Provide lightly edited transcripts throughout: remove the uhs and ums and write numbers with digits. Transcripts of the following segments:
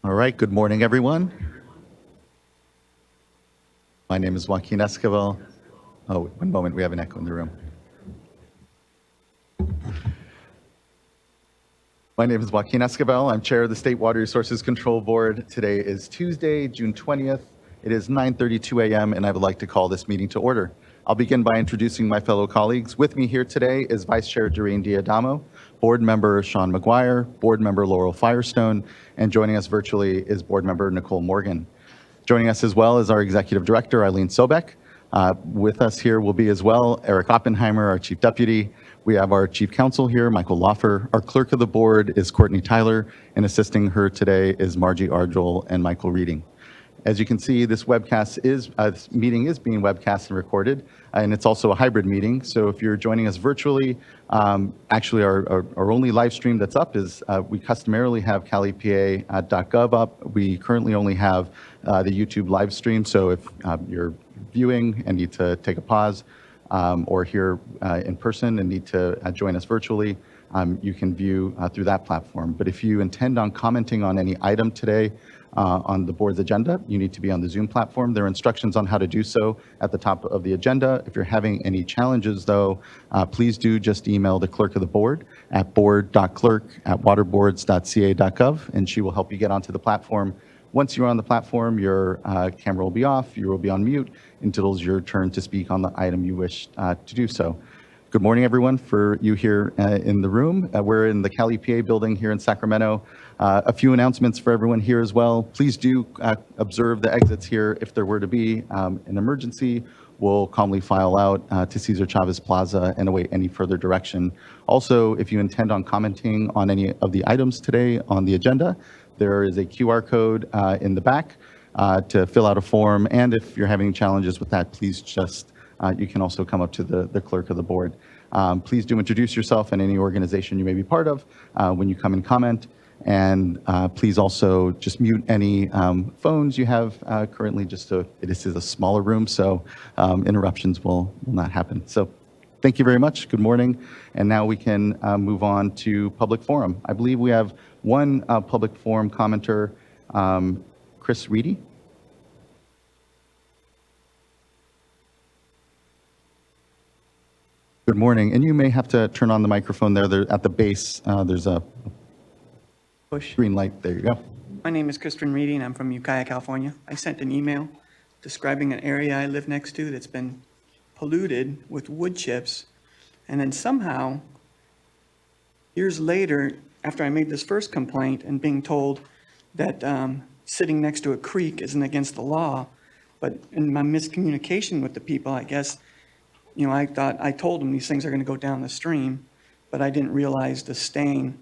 All right, good morning, everyone. My name is Joaquin Esquivel. Oh, one moment, we have an echo in the room. My name is Joaquin Esquivel. I'm chair of the State Water Resources Control Board. Today is Tuesday, June 20th. It is 9:32 a.m., and I would like to call this meeting to order. I'll begin by introducing my fellow colleagues. With me here today is Vice Chair Doreen Diadamo, Board Member Sean McGuire, Board Member Laurel Firestone, and joining us virtually is Board Member Nicole Morgan. Joining us as well is our Executive Director, Eileen Sobek. With us here will be as well Eric Oppenheimer, our Chief Deputy. We have our Chief Counsel here, Michael Loffer. Our Clerk of the Board is Courtney Tyler, and assisting her today is Margie Argel and Michael Reading. As you can see, this meeting is being webcast and recorded, and it's also a hybrid meeting. So if you're joining us virtually, actually our only live stream that's up is we customarily have calipa.gov up. We currently only have the YouTube live stream. So if you're viewing and need to take a pause, or here in person and need to join us virtually, you can view through that platform. But if you intend on commenting on any item today on the board's agenda, you need to be on the Zoom platform. There are instructions on how to do so at the top of the agenda. If you're having any challenges, though, please do just email the clerk of the board at board.clerk@waterboards.ca.gov, and she will help you get onto the platform. Once you're on the platform, your camera will be off, you will be on mute until it's your turn to speak on the item you wish to do so. Good morning, everyone. For you here in the room, we're in the CaliPA building here in Sacramento. A few announcements for everyone here as well. Please do observe the exits here. If there were to be an emergency, we'll calmly file out to Cesar Chavez Plaza and await any further direction. Also, if you intend on commenting on any of the items today on the agenda, there is a QR code in the back to fill out a form. And if you're having challenges with that, please just, you can also come up to the clerk of the board. Please do introduce yourself and any organization you may be part of when you come and comment. And please also just mute any phones you have currently, just so this is a smaller room, so interruptions will not happen. So thank you very much. Good morning. And now we can move on to public forum. I believe we have one public forum commenter, Chris Reedy. Good morning. And you may have to turn on the microphone there. At the base, there's a push. green light. There you go. My name is Christian Reedy, and I'm from Ukiah, California. I sent an email describing an area I live next to that's been polluted with wood chips. And then somehow, years later, after I made this first complaint and being told that sitting next to a creek isn't against the law, but in my miscommunication with the people, I guess, I thought I told them these things are going to go down the stream, but I didn't realize the stain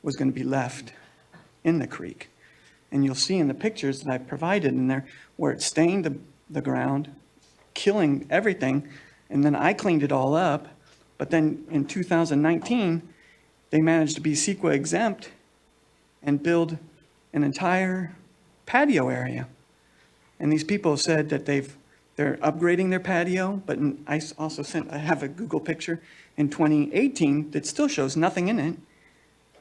was going to be left in the creek. And you'll see in the pictures that I provided in there where it stained the ground, killing everything. And then I cleaned it all up. But then in 2019, they managed to be CEQA exempt and build an entire patio area. And these people said that they're upgrading their patio, but I also I have a Google picture in 2018 that still shows nothing in it,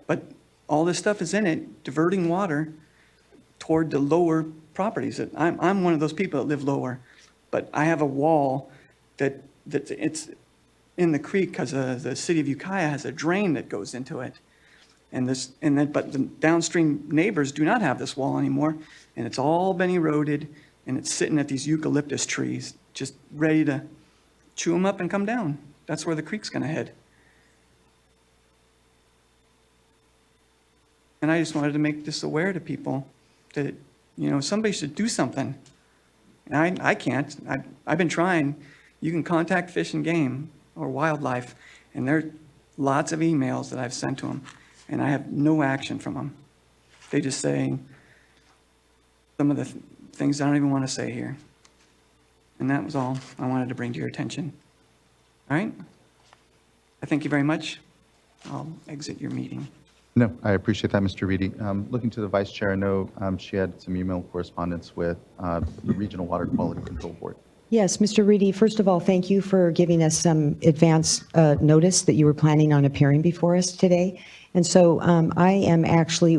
but all this stuff is in it, diverting water toward the lower properties. I'm one of those people that live lower, but I have a wall that it's in the creek because the city of Ukiah has a drain that goes into it. But the downstream neighbors do not have this wall anymore, and it's all been eroded, and it's sitting at these eucalyptus trees, just ready to chew them up and come down. That's where the creek's going to head. And I just wanted to make this aware to people that, somebody should do something. And I can't. I've been trying. You can contact Fish and Game or Wildlife, and there are lots of emails that I've sent to them, and I have no action from them. They just say some of the things I don't even want to say here. And that was all I wanted to bring to your attention. All right? I thank you very much. I'll exit your meeting. No, I appreciate that, Mr. Reedy. Looking to the Vice Chair, I know she had some email correspondence with the Regional Water Quality Control Board. Yes, Mr. Reedy, first of all, thank you for giving us some advance notice that you were planning on appearing before us today. And so I am actually,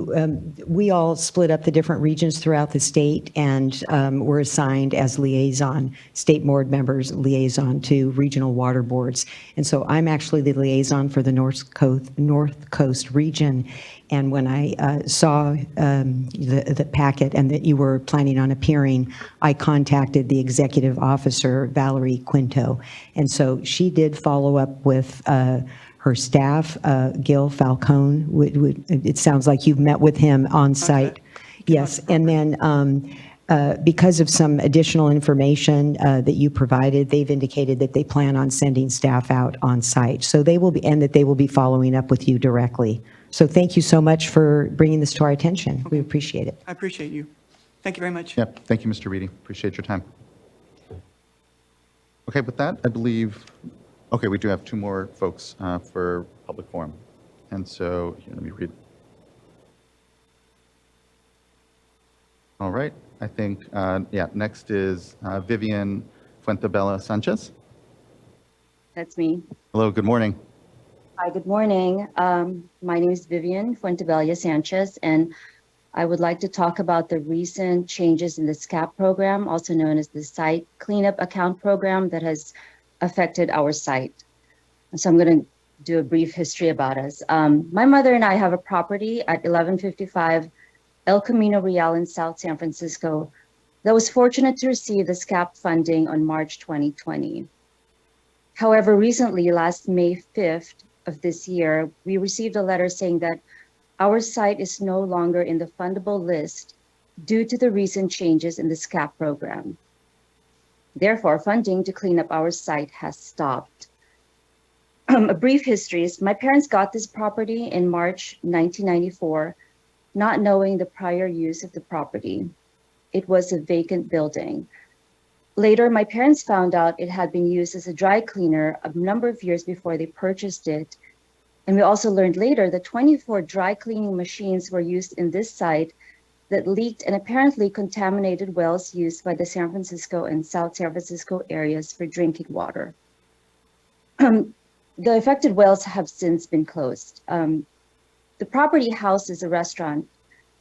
we all split up the different regions throughout the state and were assigned as liaison, state board members liaison to regional water boards. And so I'm actually the liaison for the North Coast region. And when I saw the packet and that you were planning on appearing, I contacted the executive officer, Valerie Quinto. And so she did follow up with her staff, Gil Falcone. It sounds like you've met with him on site. Yes, and then because of some additional information that you provided, they've indicated that they plan on sending staff out on site. So they will be, and that they will be following up with you directly. So thank you so much for bringing this to our attention. We appreciate it. I appreciate you. Thank you very much. Yep, thank you, Mr. Reedy. Appreciate your time. Okay, with that, I believe, okay, we do have two more folks for public forum. And so, here, let me read. All right, I think, yeah, next is Vivian Fuentebella Sanchez. That's me. Hello, good morning. Hi, good morning. My name is Vivian Fuentebella Sanchez, and I would like to talk about the recent changes in the SCAP program, also known as the Site Cleanup Account Program, that has affected our site. So I'm going to do a brief history about us. My mother and I have a property at 1155 El Camino Real in South San Francisco that was fortunate to receive the SCAP funding on March 2020. However, recently, last May 5th of this year, we received a letter saying that our site is no longer in the fundable list due to the recent changes in the SCAP program. Therefore, funding to clean up our site has stopped. A brief history is my parents got this property in March 1994, not knowing the prior use of the property. It was a vacant building. Later, my parents found out it had been used as a dry cleaner a number of years before they purchased it. And we also learned later that 24 dry cleaning machines were used in this site that leaked and apparently contaminated wells used by the San Francisco and South San Francisco areas for drinking water. The affected wells have since been closed. The property houses a restaurant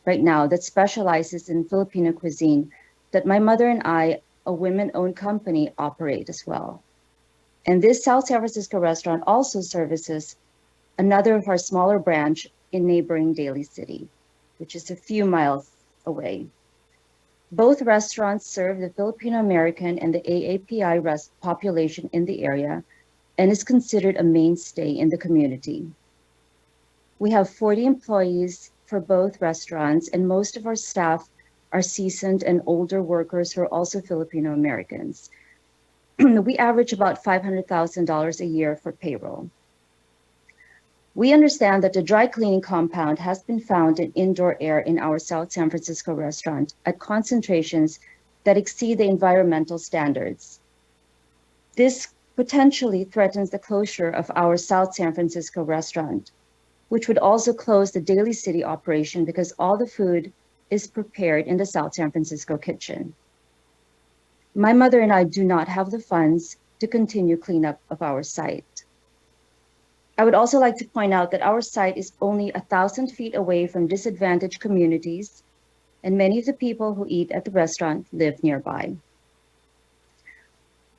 right now that specializes in Filipino cuisine that my mother and I, a women-owned company, operate as well. And this South San Francisco restaurant also services another of our smaller branch in neighboring Daly City, which is a few miles away. Both restaurants serve the Filipino American and the AAPI population in the area and is considered a mainstay in the community. We have 40 employees for both restaurants, and most of our staff are seasoned and older workers who are also Filipino Americans. We average about $500,000 a year for payroll. We understand that the dry cleaning compound has been found in indoor air in our South San Francisco restaurant at concentrations that exceed the environmental standards. This potentially threatens the closure of our South San Francisco restaurant, which would also close the Daly City operation because all the food is prepared in the South San Francisco kitchen. My mother and I do not have the funds to continue cleanup of our site. I would also like to point out that our site is only 1,000 feet away from disadvantaged communities, and many of the people who eat at the restaurant live nearby.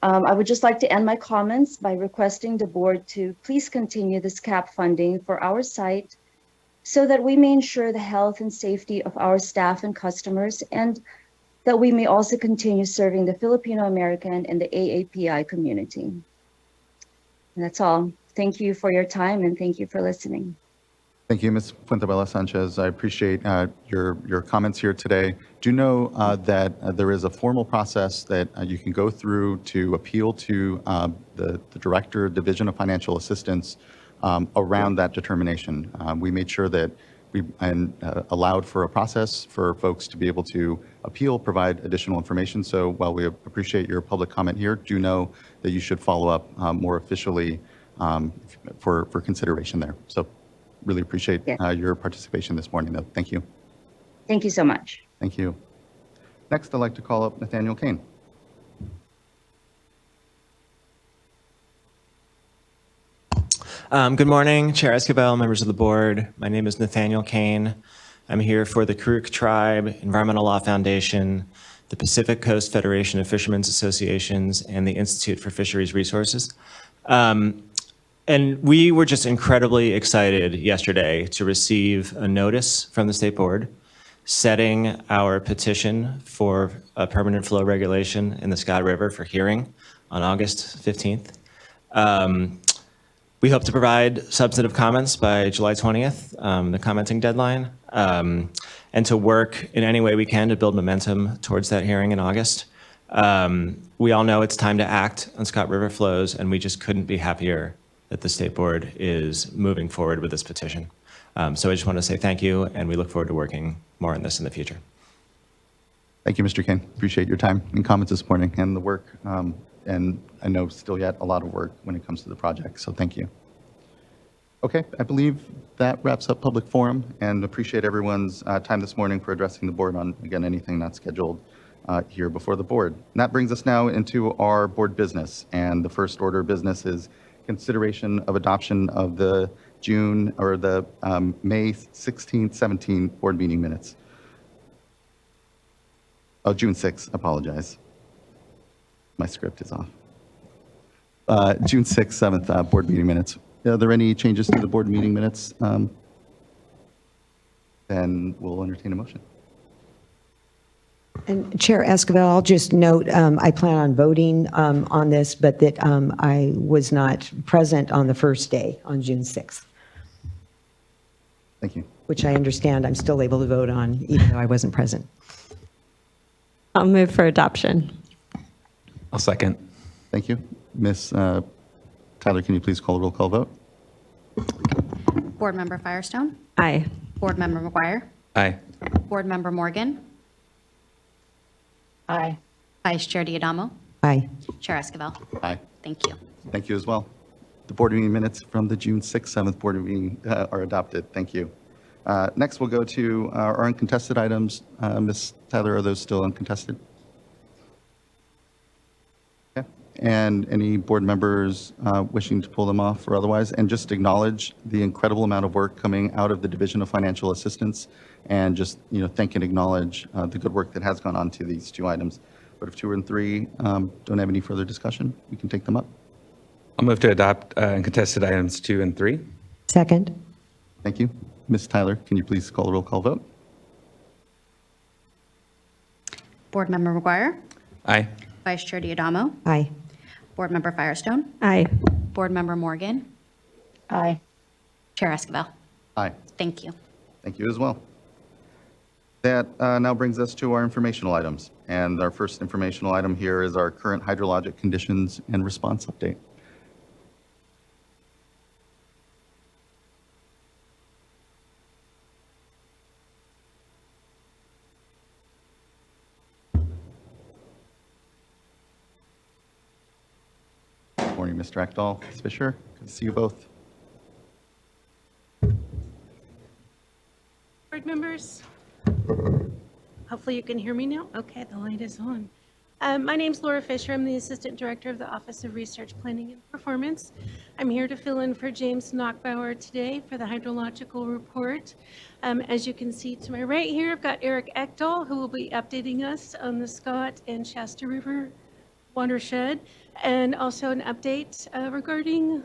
I would just like to end my comments by requesting the board to please continue this SCAP funding for our site so that we may ensure the health and safety of our staff and customers, and that we may also continue serving the Filipino American and the AAPI community. And that's all. Thank you for your time, and thank you for listening. Thank you, Ms. Fuentebella Sanchez. I appreciate your comments here today. Do know that there is a formal process that you can go through to appeal to the Director, Division of Financial Assistance around that determination. We made sure that we allowed for a process for folks to be able to appeal, provide additional information. So while we appreciate your public comment here, do know that you should follow up more officially for consideration there. So really appreciate your participation this morning, though. Thank you. Thank you so much. Thank you. Next, I'd like to call up Nathaniel Kane. Good morning, Chair Esquivel, members of the board. My name is Nathaniel Kane. I'm here for the Karuk Tribe, Environmental Law Foundation, the Pacific Coast Federation of Fishermen's Associations, and the Institute for Fisheries Resources. And we were just incredibly excited yesterday to receive a notice from the state board setting our petition for a permanent flow regulation in the Scott River for hearing on August 15th. We hope to provide substantive comments by July 20th, the commenting deadline, and to work in any way we can to build momentum towards that hearing in August. We all know it's time to act on Scott River flows, and we just couldn't be happier that the state board is moving forward with this petition. So I just want to say thank you, and we look forward to working more on this in the future. Thank you, Mr. Kane. Appreciate your time and comments this morning and the work. And I know still yet a lot of work when it comes to the project, so thank you. Okay, I believe that wraps up public forum, and appreciate everyone's time this morning for addressing the board on, again, anything not scheduled here before the board. And that brings us now into our board business, and the first order of business is consideration of adoption of the May 16th, 17th board meeting minutes. Oh, June 6th, apologize. My script is off. June 6th, 7th board meeting minutes. Are there any changes to the board meeting minutes? Then we'll entertain a motion. And Chair Esquivel, I'll just note, I plan on voting on this, but that I was not present on the first day, on June 6th, Thank you. which I understand I'm still able to vote on, even though I wasn't present. I'll move for adoption. I'll second. Thank you. Ms. Tyler, can you please call a roll call vote? Board Member Firestone, Aye. Board Member McGuire, Aye. Board Member Morgan, Aye. Vice Chair Diadamo, Aye. Chair Esquivel. Aye. Thank you. Thank you as well. The board meeting minutes from the June 6th, 7th board meeting are adopted. Thank you. Next, we'll go to our uncontested items. Ms. Tyler, are those still uncontested? Okay. And any board members wishing to pull them off or otherwise? And just acknowledge the incredible amount of work coming out of the Division of Financial Assistance, and just thank and acknowledge the good work that has gone on to these two items. But if 2 and 3 don't have any further discussion, we can take them up. I'll move to adopt uncontested items 2 and 3. Second? Thank you. Ms. Tyler, can you please call the roll call vote? Board Member McGuire, Aye. Vice Chair Diadamo, Aye. Board Member Firestone, Aye. Board Member Morgan, Aye. Chair Esquivel. Aye. Thank you. Thank you as well. That now brings us to our informational items. And our first informational item here is our current hydrologic conditions and response update. Good morning, Mr. Ekdahl, Ms. Fisher. Good to see you both. Board members, hopefully you can hear me now. Okay, the light is on. My name's Laura Fisher. I'm the Assistant Director of the Office of Research Planning and Performance. I'm here to fill in for James Knockbauer today for the hydrological report. As you can see to my right here, I've got Eric Ekdahl, who will be updating us on the Scott and Shasta River watershed, and also an update regarding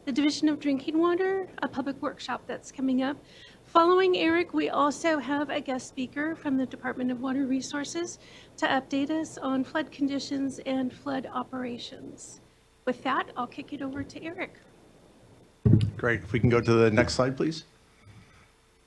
the Division of Drinking Water, a public workshop that's coming up. Following Eric, we also have a guest speaker from the Department of Water Resources to update us on flood conditions and flood operations. With that, I'll kick it over to Eric. Great. If we can go to the next slide, please.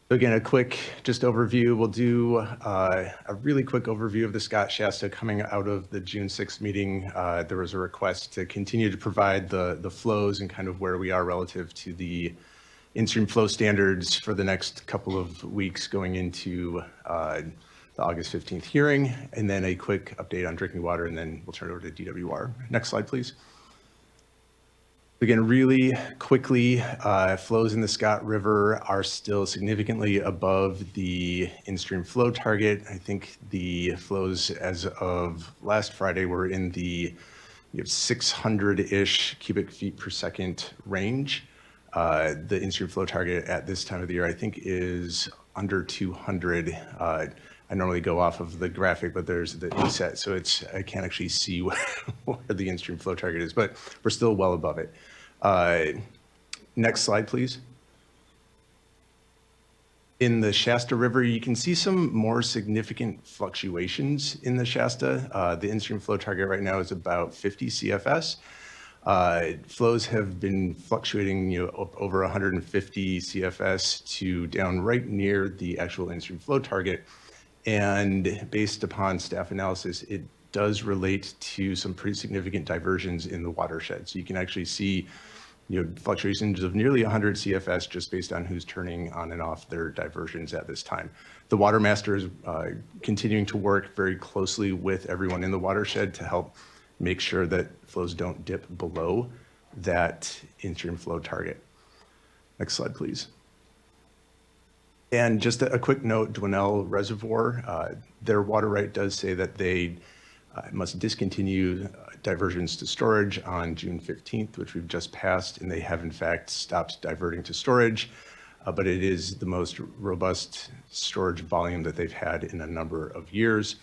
So again, a quick just overview. We'll do a really quick overview of the Scott Shasta coming out of the June 6th meeting. There was a request to continue to provide the flows and kind of where we are relative to the in-stream flow standards for the next couple of weeks going into the August 15th hearing, and then a quick update on drinking water, and then we'll turn it over to DWR. Next slide, please. Again, really quickly, flows in the Scott River are still significantly above the in-stream flow target. I think the flows as of last Friday were in the 600-ish cubic feet per second range. The in-stream flow target at this time of the year, I think, is under 200. I normally go off of the graphic, but there's the inset, so I can't actually see where the in-stream flow target is, but we're still well above it. Next slide, please. In the Shasta River, you can see some more significant fluctuations in the Shasta. The in-stream flow target right now is about 50 CFS. Flows have been fluctuating, over 150 CFS to down right near the actual in-stream flow target. And based upon staff analysis, it does relate to some pretty significant diversions in the watershed. So you can actually see fluctuations of nearly 100 CFS just based on who's turning on and off their diversions at this time. The Water Master is continuing to work very closely with everyone in the watershed to help make sure that flows don't dip below that in-stream flow target. Next slide, please. And just a quick note, Dwinelle Reservoir, their water right does say that they must discontinue diversions to storage on June 15th, which we've just passed, and they have in fact stopped diverting to storage, but it is the most robust storage volume that they've had in a number of years.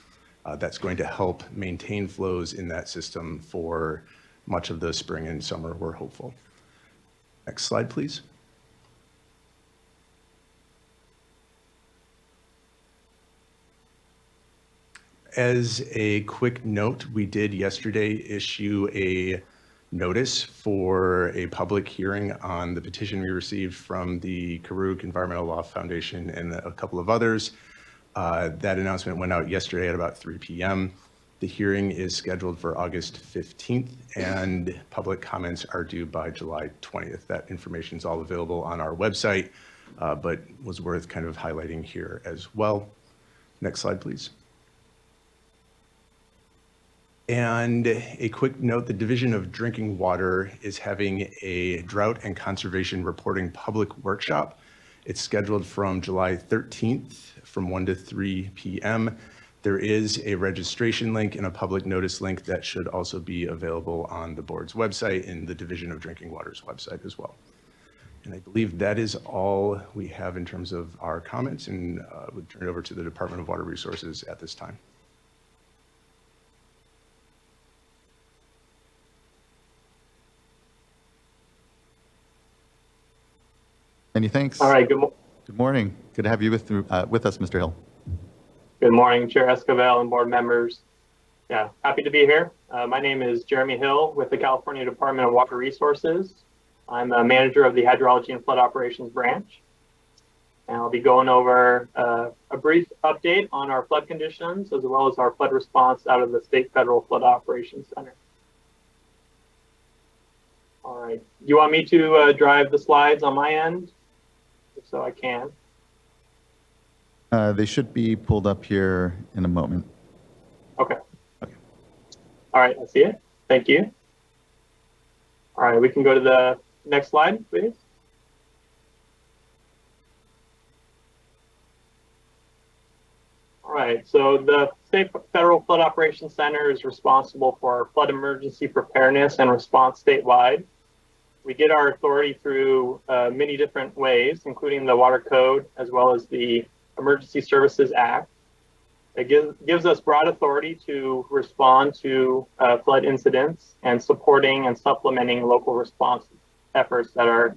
That's going to help maintain flows in that system for much of the spring and summer, we're hopeful. Next slide, please. As a quick note, we did yesterday issue a notice for a public hearing on the petition we received from the Karuk Environmental Law Foundation and a couple of others. That announcement went out yesterday at about 3 p.m. The hearing is scheduled for August 15th, and public comments are due by July 20th. That information is all available on our website, but was worth kind of highlighting here as well. Next slide, please. And a quick note, the Division of Drinking Water is having a drought and conservation reporting public workshop. It's scheduled from July 13th from 1 to 3 p.m. There is a registration link and a public notice link that should also be available on the board's website and the Division of Drinking Water's website as well. And I believe that is all we have in terms of our comments, and we'll turn it over to the Department of Water Resources at this time. Many thanks. All right, Good morning. Good to have you with us, Mr. Hill. good morning, Chair Esquivel and board members. Yeah, happy to be here. My name is Jeremy Hill with the California Department of Water Resources. I'm a manager of the Hydrology and Flood Operations Branch. And I'll be going over a brief update on our flood conditions as well as our flood response out of the State Federal Flood Operations Center. All right, do you want me to drive the slides on my end? If so, I can. They should be pulled up here in a moment. Okay. All right, I see it. Thank you. All right, we can go to the next slide, please. All right, so the State Federal Flood Operations Center is responsible for flood emergency preparedness and response statewide. We get our authority through many different ways, including the Water Code, as well as the Emergency Services Act. It gives us broad authority to respond to flood incidents and supporting and supplementing local response efforts that are,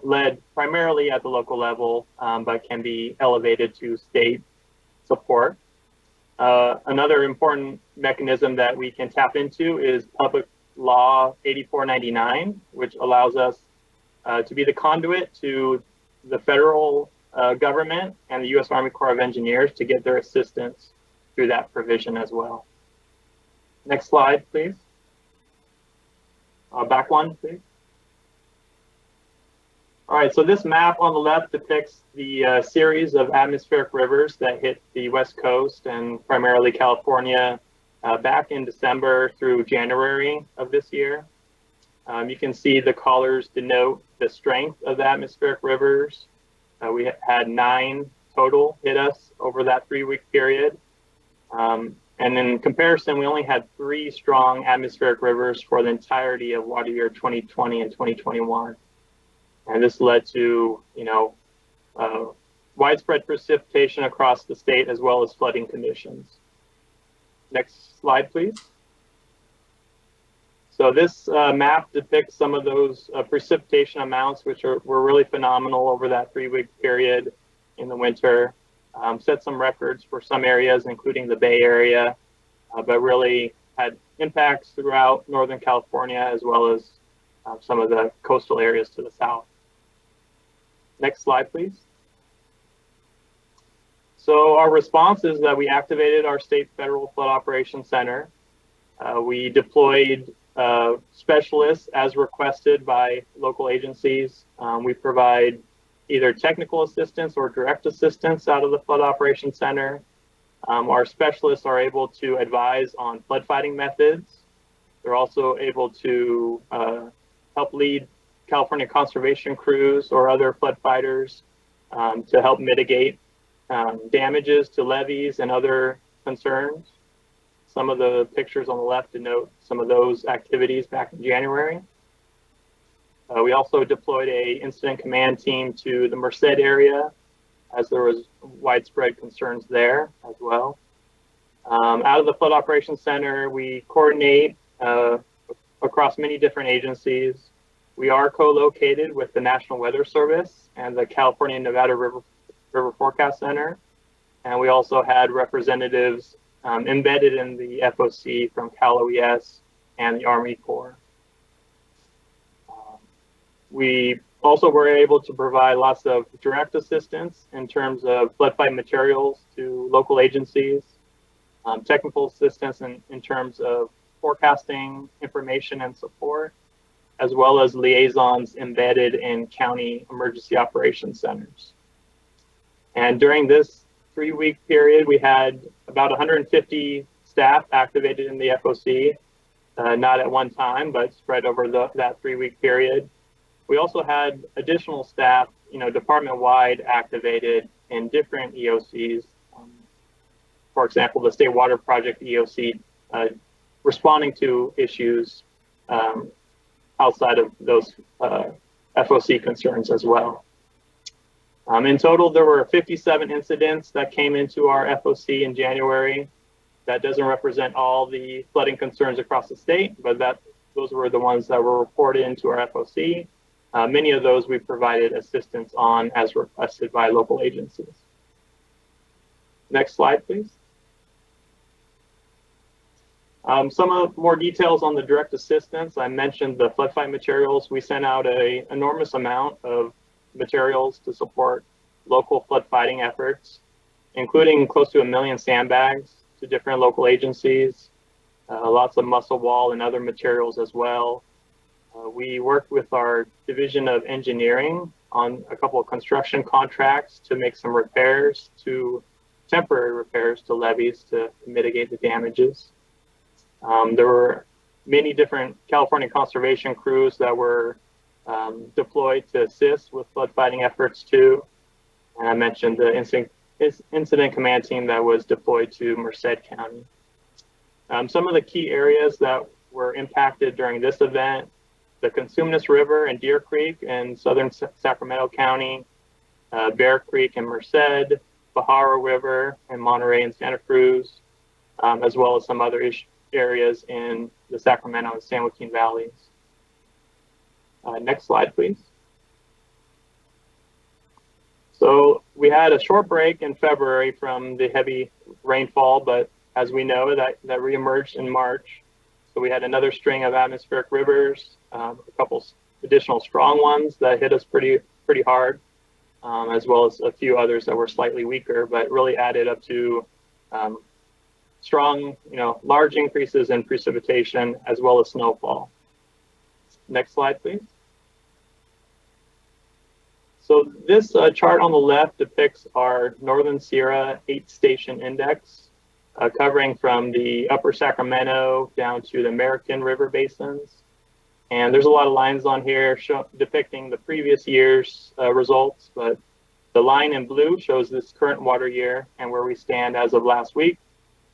led primarily at the local level, but can be elevated to state support. Another important mechanism that we can tap into is Public Law 8499, which allows us to be the conduit to the federal government and the U.S. Army Corps of Engineers to get their assistance through that provision as well. Next slide, please. Back one, please. All right, so this map on the left depicts the series of atmospheric rivers that hit the West Coast and primarily California back in December through January of this year. You can see the colors denote the strength of the atmospheric rivers. We had 9 total hit us over that 3-week period. And in comparison, we only had 3 strong atmospheric rivers for the entirety of water year 2020 and 2021. And this led to, widespread precipitation across the state as well as flooding conditions. Next slide, please. So this map depicts some of those precipitation amounts, which were really phenomenal over that 3-week period in the winter. Set some records for some areas, including the Bay Area, but really had impacts throughout Northern California as well as some of the coastal areas to the south. Next slide, please. So our response is that we activated our State Federal Flood Operations Center. We deployed specialists as requested by local agencies. We provide either technical assistance or direct assistance out of the Flood Operations Center. Our specialists are able to advise on flood fighting methods. They're also able to help lead California conservation crews or other flood fighters to help mitigate damages to levees and other concerns. Some of the pictures on the left denote some of those activities back in January. We also deployed an incident command team to the Merced area as there was widespread concerns there as well. Out of the Flood Operations Center, we coordinate across many different agencies. We are co-located with the National Weather Service and the California Nevada River Forecast Center. And we also had representatives embedded in the FOC from Cal OES and the Army Corps. We also were able to provide lots of direct assistance in terms of flood fight materials to local agencies, technical assistance in terms of forecasting information and support, as well as liaisons embedded in county emergency operations centers. And during this 3-week period, we had about 150 staff activated in the FOC, not at one time, but spread over that 3-week period. We also had additional staff, department-wide activated in different EOCs. For example, the State Water Project EOC responding to issues outside of those FOC concerns as well. In total, there were 57 incidents that came into our FOC in January. That doesn't represent all the flooding concerns across the state, but those were the ones that were reported into our FOC. Many of those we provided assistance on as requested by local agencies. Next slide, please. Some more details on the direct assistance. I mentioned the flood fight materials. We sent out an enormous amount of materials to support local flood fighting efforts, including close to 1 million sandbags to different local agencies, lots of muscle wall and other materials as well. We worked with our Division of Engineering on a couple of construction contracts to make some temporary repairs to levees to mitigate the damages. There were many different California conservation crews that were deployed to assist with flood fighting efforts too. And I mentioned the incident command team that was deployed to Merced County. Some of the key areas that were impacted during this event: the Cosumnes River and Deer Creek in southern Sacramento County, Bear Creek and Merced, Pajaro River in Monterey and Santa Cruz, as well as some other areas in the Sacramento and San Joaquin Valleys. Next slide, please. So we had a short break in February from the heavy rainfall, but as we know, that reemerged in March. So we had another string of atmospheric rivers, a couple additional strong ones that hit us pretty hard, as well as a few others that were slightly weaker, but really added up to strong, large increases in precipitation as well as snowfall. Next slide, please. So this chart on the left depicts our Northern Sierra 8-station index, covering from the upper Sacramento down to the American River basins. And there's a lot of lines on here depicting the previous year's results, but the line in blue shows this current water year and where we stand as of last week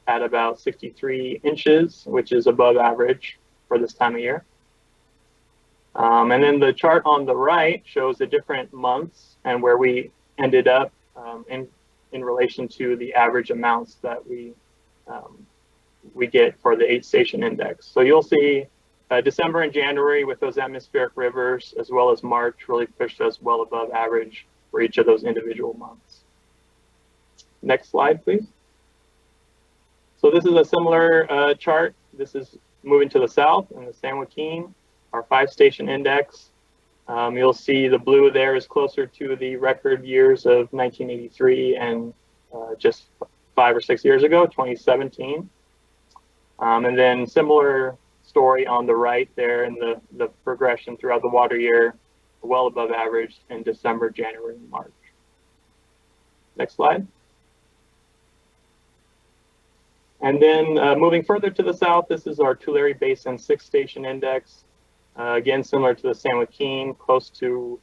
at about 63 inches, which is above average for this time of year. And then the chart on the right shows the different months and where we ended up in relation to the average amounts that we get for the 8-station index. So you'll see December and January with those atmospheric rivers, as well as March, really pushed us well above average for each of those individual months. Next slide, please. So this is a similar chart. This is moving to the south in the San Joaquin, our 5-station index. You'll see the blue there is closer to the record years of 1983 and just 5 or 6 years ago, 2017. And then similar story on the right there in the progression throughout the water year, well above average in December, January, and March. Next slide. And then moving further to the south, this is our Tulare Basin 6-station index. Again, similar to the San Joaquin, close to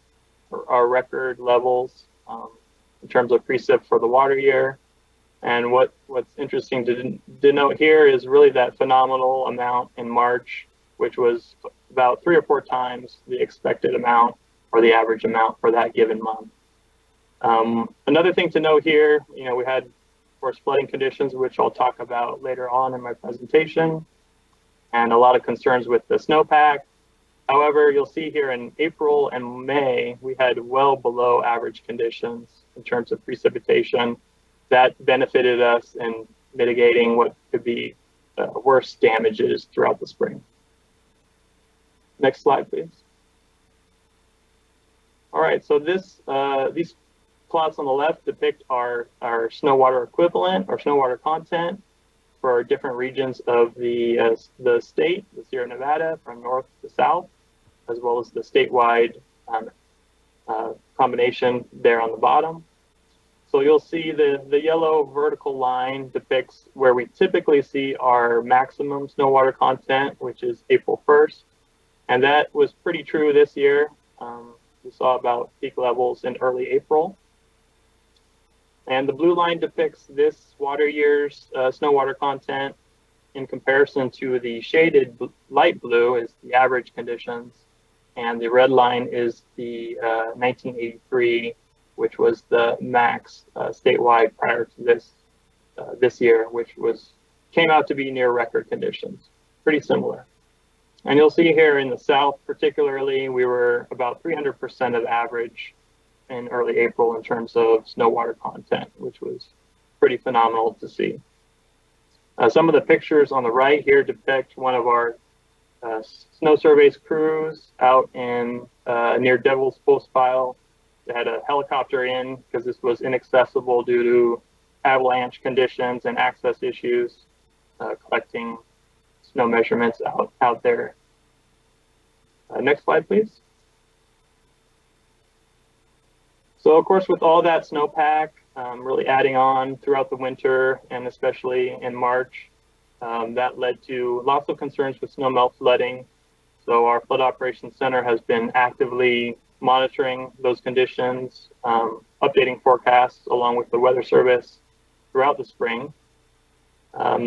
our record levels in terms of precip for the water year. And what's interesting to denote here is really that phenomenal amount in March, which was about 3 or 4 times the expected amount or the average amount for that given month. Another thing to note here, we had, of course, flooding conditions, which I'll talk about later on in my presentation, and a lot of concerns with the snowpack. However, you'll see here in April and May, we had well below average conditions in terms of precipitation. That benefited us in mitigating what could be worse damages throughout the spring. Next slide, please. All right, so these plots on the left depict our snow water equivalent or snow water content for different regions of the state, the Sierra Nevada, from north to south, as well as the statewide combination there on the bottom. So you'll see the yellow vertical line depicts where we typically see our maximum snow water content, which is April 1st. And that was pretty true this year. We saw about peak levels in early April. And the blue line depicts this water year's snow water content in comparison to the shaded light blue is the average conditions. And the red line is the 1983, which was the max statewide prior to this year, which came out to be near record conditions, pretty similar. And you'll see here in the south, particularly, we were about 300% of average in early April in terms of snow water content, which was pretty phenomenal to see. Some of the pictures on the right here depict one of our snow surveys crews out in near Devil's Postpile. They had a helicopter in because this was inaccessible due to avalanche conditions and access issues, collecting snow measurements out there. Next slide, please. So of course, with all that snowpack really adding on throughout the winter and especially in March, that led to lots of concerns with snowmelt flooding. So our Flood Operations Center has been actively monitoring those conditions, updating forecasts along with the Weather Service throughout the spring.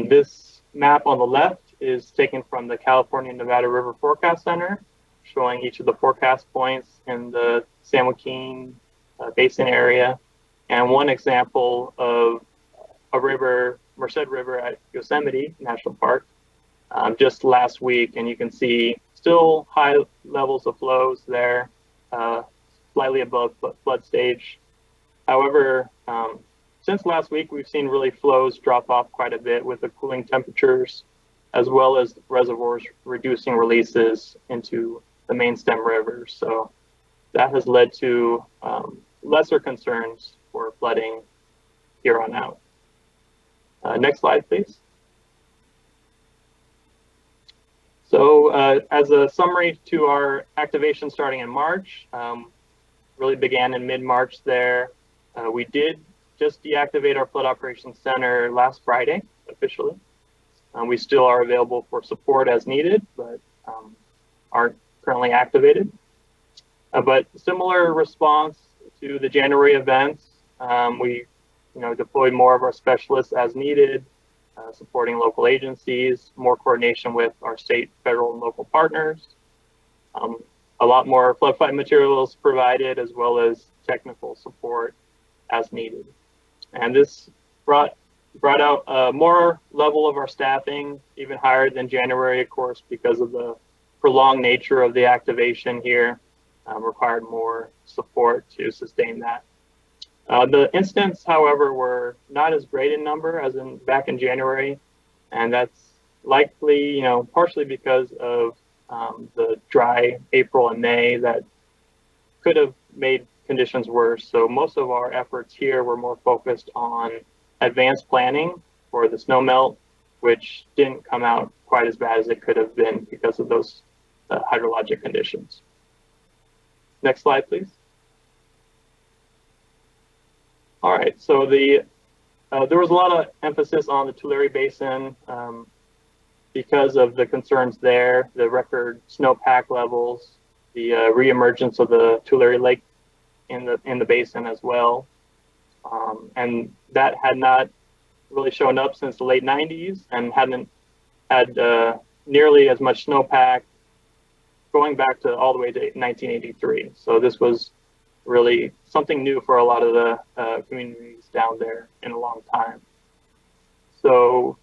This map on the left is taken from the California Nevada River Forecast Center, showing each of the forecast points in the San Joaquin Basin area. And one example of a river, Merced River at Yosemite National Park, just last week. And you can see still high levels of flows there, slightly above flood stage. However, since last week, we've seen really flows drop off quite a bit with the cooling temperatures, as well as reservoirs reducing releases into the main stem rivers. So that has led to lesser concerns for flooding here on out. Next slide, please. So as a summary to our activation starting in March, really began in mid-March there. We did just deactivate our Flood Operations Center last Friday, officially. We still are available for support as needed, but aren't currently activated. But similar response to the January events, we deployed more of our specialists as needed, supporting local agencies, more coordination with our state, federal, and local partners. a lot more flood fight materials provided, as well as technical support as needed. And this brought out more level of our staffing, even higher than January, of course, because of the prolonged nature of the activation here, required more support to sustain that. The incidents, however, were not as great in number as back in January, and that's likely, partially because of the dry April and May that could have made conditions worse. So most of our efforts here were more focused on advanced planning for the snow melt, which didn't come out quite as bad as it could have been because of those hydrologic conditions. Next slide, please. All right, so there was a lot of emphasis on the Tulare Basin because of the concerns there, the record snowpack levels, the reemergence of the Tulare Lake in the basin as well. And that had not really shown up since the late 90s and hadn't had nearly as much snowpack going back to all the way to 1983. So this was really something new for a lot of the communities down there in a long time. So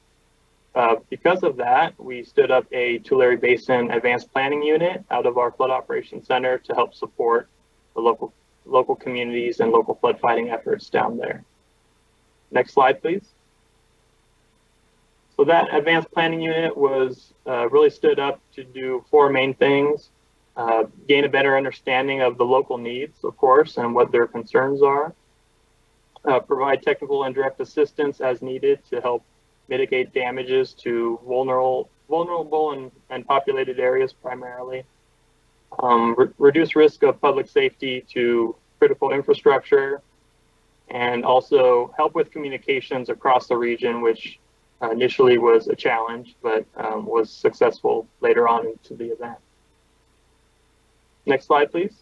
because of that, we stood up a Tulare Basin Advanced Planning Unit out of our Flood Operations Center to help support the local communities and local flood fighting efforts down there. Next slide, please. So that Advanced Planning Unit was really stood up to do four main things. Gain a better understanding of the local needs, of course, and what their concerns are. Provide technical and direct assistance as needed to help mitigate damages to vulnerable and populated areas primarily. Reduce risk of public safety to critical infrastructure, and also help with communications across the region, which initially was a challenge, but was successful later on into the event. Next slide, please.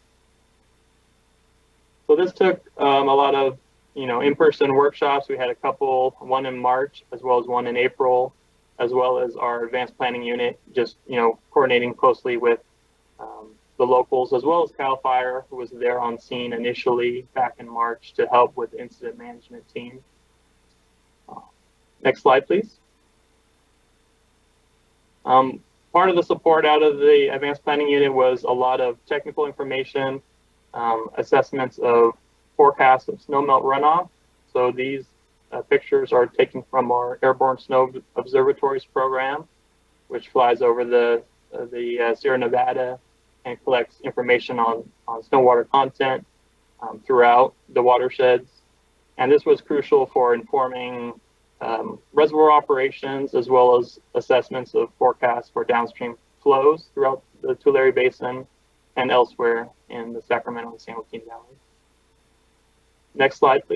So this took a lot of in-person workshops. We had a couple, one in March as well as one in April, as well as our advanced planning unit, just coordinating closely with the locals, as well as CAL FIRE, who was there on scene initially back in March to help with the incident management team. Next slide, please. Part of the support out of the advanced planning unit was a lot of technical information, assessments of forecasts of snowmelt runoff. So these pictures are taken from our Airborne Snow Observatories program, which flies over the Sierra Nevada and collects information on snow water content throughout the watersheds. And this was crucial for informing reservoir operations, as well as assessments of forecasts for downstream flows throughout the Tulare Basin and elsewhere in the Sacramento and San Joaquin Valley. Next slide, please.